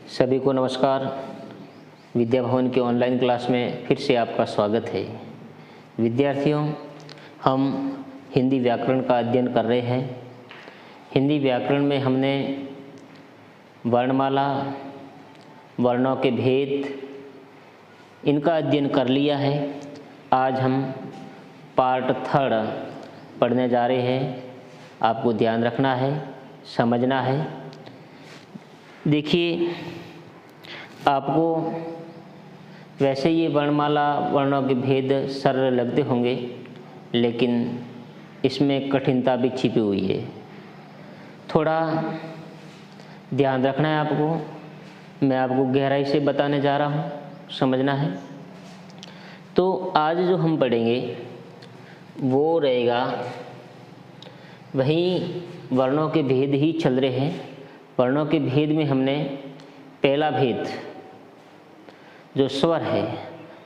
सभी को नमस्कार। विद्या भवन के ऑनलाइन क्लास में फिर से आपका स्वागत है। विद्यार्थियों, हम हिंदी व्याकरण का अध्ययन कर रहे हैं। हिंदी व्याकरण में हमने वर्णमाला, वर्णों के भेद, इनका अध्ययन कर लिया है। आज हम पार्ट 3 पढ़ने जा रहे हैं। आपको ध्यान रखना है, समझना है। देखिए, आपको वैसे ये वर्णमाला, वर्णों के भेद सरल लगते होंगे, लेकिन इसमें कठिनता भी छिपी हुई है। थोड़ा ध्यान रखना है आपको। मैं आपको गहराई से बताने जा रहा हूँ, समझना है। तो आज जो हम पढ़ेंगे वो रहेगा, वही वर्णों के भेद ही चल रहे हैं। वर्णों के भेद में हमने पहला भेद जो स्वर है,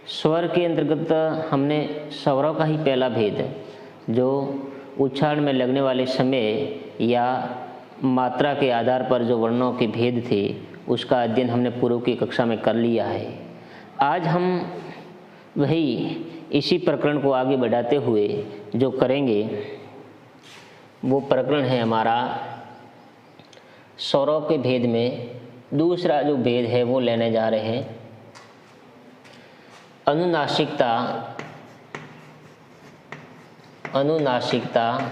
स्वर के अंतर्गत हमने स्वरों का ही पहला भेद जो उच्चारण में लगने वाले समय या मात्रा के आधार पर जो वर्णों के भेद थे, उसका अध्ययन हमने पूर्व की कक्षा में कर लिया है। आज हम वही इसी प्रकरण को आगे बढ़ाते हुए जो करेंगे वो प्रकरण है हमारा स्वरों के भेद में दूसरा जो भेद है वो लेने जा रहे हैं, अनुनासिकता। अनुनासिकता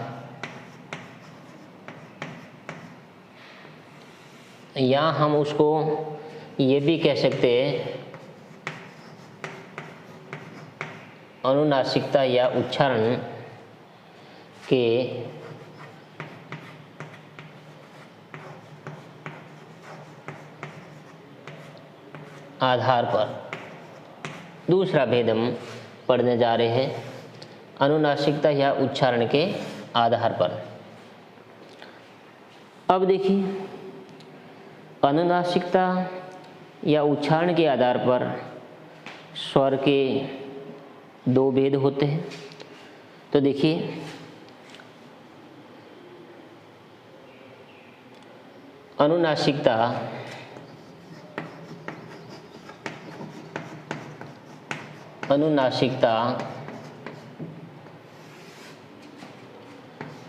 या हम उसको ये भी कह सकते हैं, अनुनासिकता या उच्चारण के आधार पर दूसरा भेद हम पढ़ने जा रहे हैं, अनुनासिकता या उच्चारण के आधार पर। अब देखिए, अनुनासिकता या उच्चारण के आधार पर स्वर के दो भेद होते हैं। तो देखिए, अनुनासिकता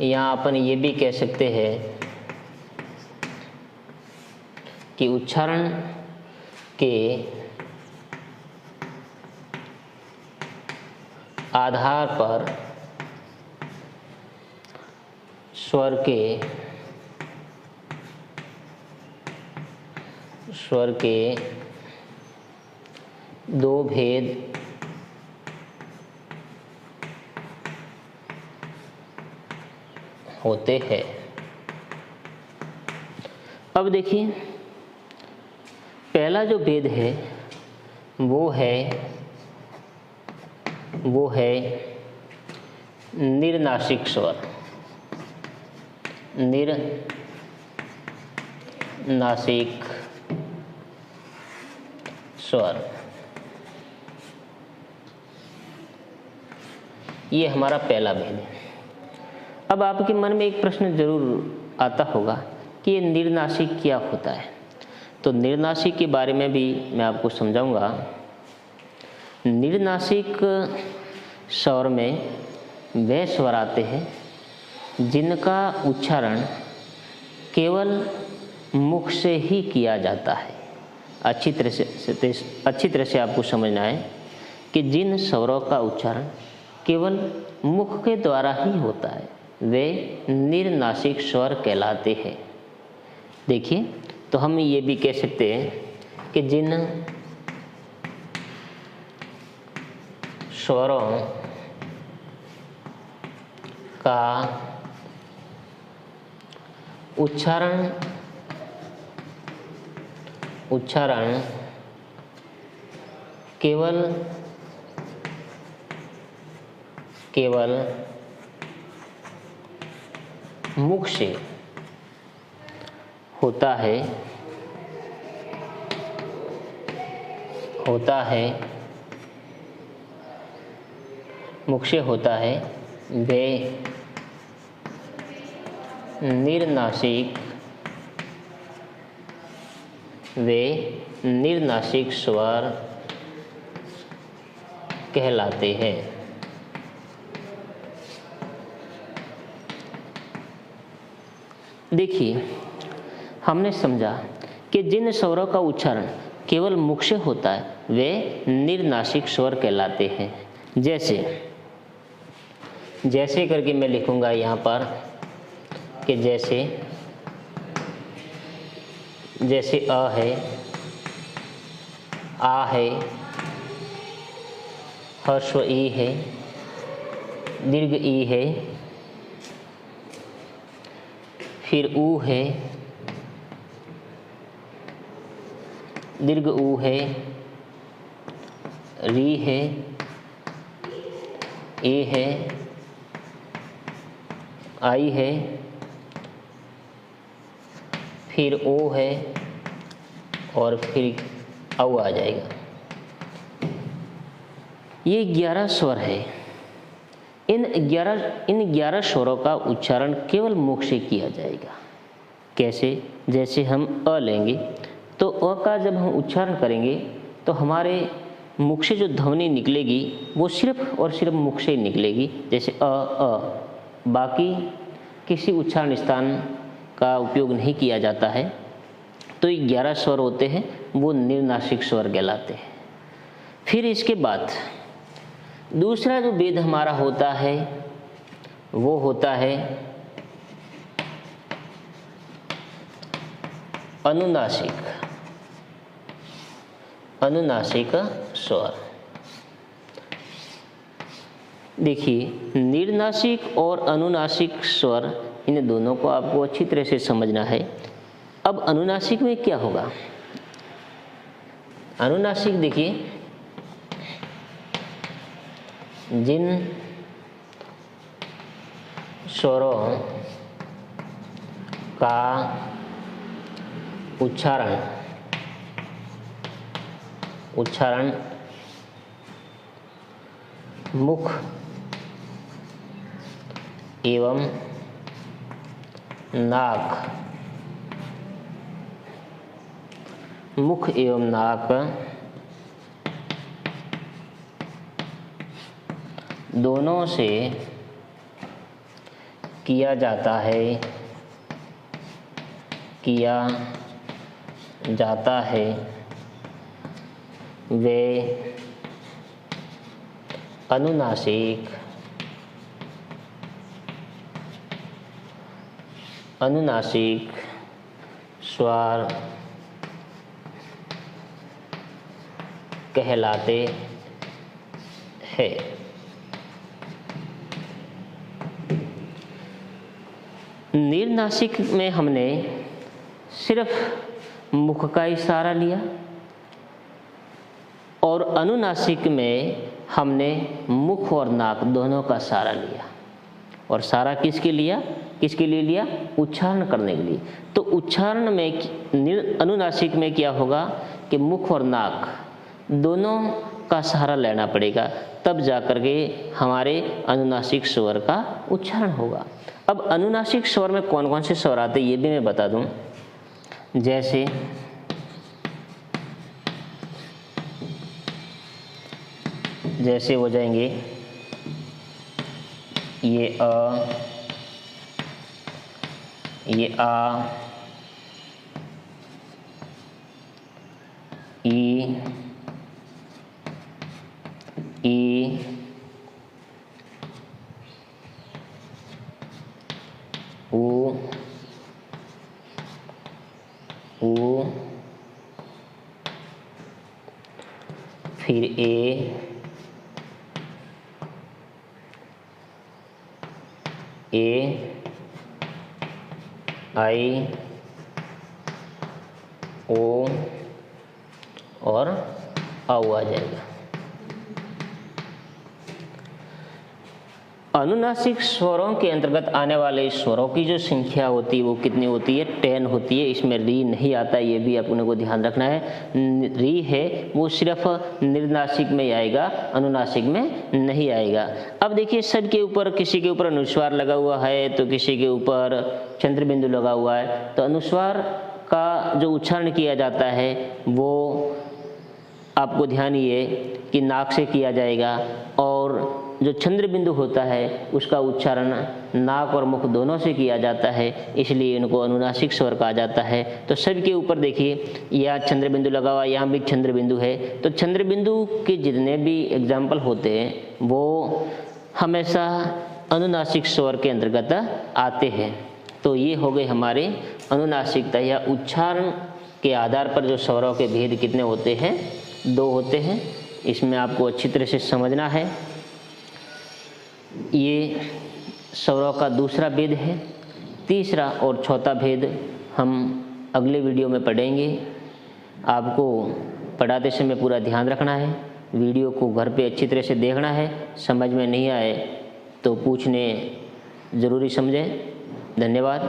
या अपन ये भी कह सकते हैं कि उच्चारण के आधार पर स्वर के दो भेद होते हैं। अब देखिए, पहला जो भेद है वो है निर्नासिक स्वर। निर्नासिक स्वर, ये हमारा पहला भेद है। अब आपके मन में एक प्रश्न जरूर आता होगा कि ये निर्नासिक क्या होता है। तो निर्नासिक के बारे में भी मैं आपको समझाऊंगा। निर्नासिक स्वर में वे स्वर आते हैं जिनका उच्चारण केवल मुख से ही किया जाता है। अच्छी तरह से आपको समझना है कि जिन स्वरों का उच्चारण केवल मुख के द्वारा ही होता है वे निर्नासिक स्वर कहलाते हैं। देखिए, तो हम ये भी कह सकते हैं कि जिन स्वरों का उच्चारण केवल मुख से होता है मुख से होता है, वे निर्नासिक वे निर्नासिक स्वर कहलाते हैं। देखिए, हमने समझा कि जिन स्वरों का उच्चारण केवल मुख से होता है वे निर्नासिक स्वर कहलाते हैं। जैसे करके मैं लिखूंगा यहाँ पर कि जैसे अ है, आ है, ह्रस्व ई है, दीर्घ ई है, फिर ऊ है, दीर्घ ऊ है, री है, ए है, आई है, फिर ओ है और फिर औ आ जाएगा। ये 11 स्वर है। इन 11 स्वरों का उच्चारण केवल मुख से किया जाएगा। कैसे? जैसे हम अ लेंगे तो अ का जब हम उच्चारण करेंगे तो हमारे मुख से जो ध्वनि निकलेगी वो सिर्फ और सिर्फ मुख से ही निकलेगी। जैसे अ, बाकी किसी उच्चारण स्थान का उपयोग नहीं किया जाता है। तो 11 स्वर होते हैं, वो निर्नासिक स्वर कहलाते हैं। फिर इसके बाद दूसरा जो भेद हमारा होता है वो होता है अनुनासिक स्वर। देखिए, निर्नासिक और अनुनासिक स्वर, इन दोनों को आपको अच्छी तरह से समझना है। अब अनुनासिक में क्या होगा? अनुनासिक देखिए, जिन स्वरों का उच्चारण मुख एवं नाक दोनों से किया जाता है वे अनुनासिक स्वर कहलाते हैं। निर्नासिक में हमने सिर्फ मुख का ही सहारा लिया और अनुनासिक में हमने मुख और नाक दोनों का सहारा लिया। और सहारा किसके लिए लिया? उच्चारण करने के लिए। तो उच्चारण में अनुनासिक में क्या होगा कि मुख और नाक दोनों का सहारा लेना पड़ेगा, तब जाकर के हमारे अनुनासिक स्वर का उच्चारण होगा। अब अनुनासिक स्वर में कौन कौन से स्वर आते हैं ये भी मैं बता दूं। जैसे हो जाएंगे ये अ, ये आ, ई, ऊ, फिर ए, आई, ओ और औ आ जाएगा। अनुनासिक स्वरों के अंतर्गत आने वाले स्वरों की जो संख्या होती है वो कितनी होती है? 10 होती है। इसमें री नहीं आता, ये भी अपने को ध्यान रखना है। री है वो सिर्फ निर्नासिक में आएगा, अनुनासिक में नहीं आएगा। अब देखिए, सब के ऊपर, किसी के ऊपर अनुस्वार लगा हुआ है तो किसी के ऊपर चंद्र बिंदु लगा हुआ है। तो अनुस्वार का जो उच्चारण किया जाता है वो आपको ध्यान ये कि नाक से किया जाएगा, और जो चंद्र बिंदु होता है उसका उच्चारण नाक और मुख दोनों से किया जाता है, इसलिए इनको अनुनासिक स्वर कहा जाता है। तो सबके ऊपर देखिए यहाँ चंद्र बिंदु लगा हुआ, यहाँ भी चंद्र बिंदु है। तो चंद्र बिंदु के जितने भी एग्जाम्पल होते हैं वो हमेशा अनुनासिक स्वर के अंतर्गत आते हैं। तो ये हो गए हमारे अनुनासिकता या उच्चारण के आधार पर जो स्वरों के भेद कितने होते हैं, 2 होते हैं। इसमें आपको अच्छी तरह से समझना है। ये स्वरों का दूसरा भेद है। तीसरा और चौथा भेद हम अगले वीडियो में पढ़ेंगे। आपको पढ़ाते समय पूरा ध्यान रखना है, वीडियो को घर पे अच्छी तरह से देखना है। समझ में नहीं आए तो पूछने ज़रूरी समझें। धन्यवाद।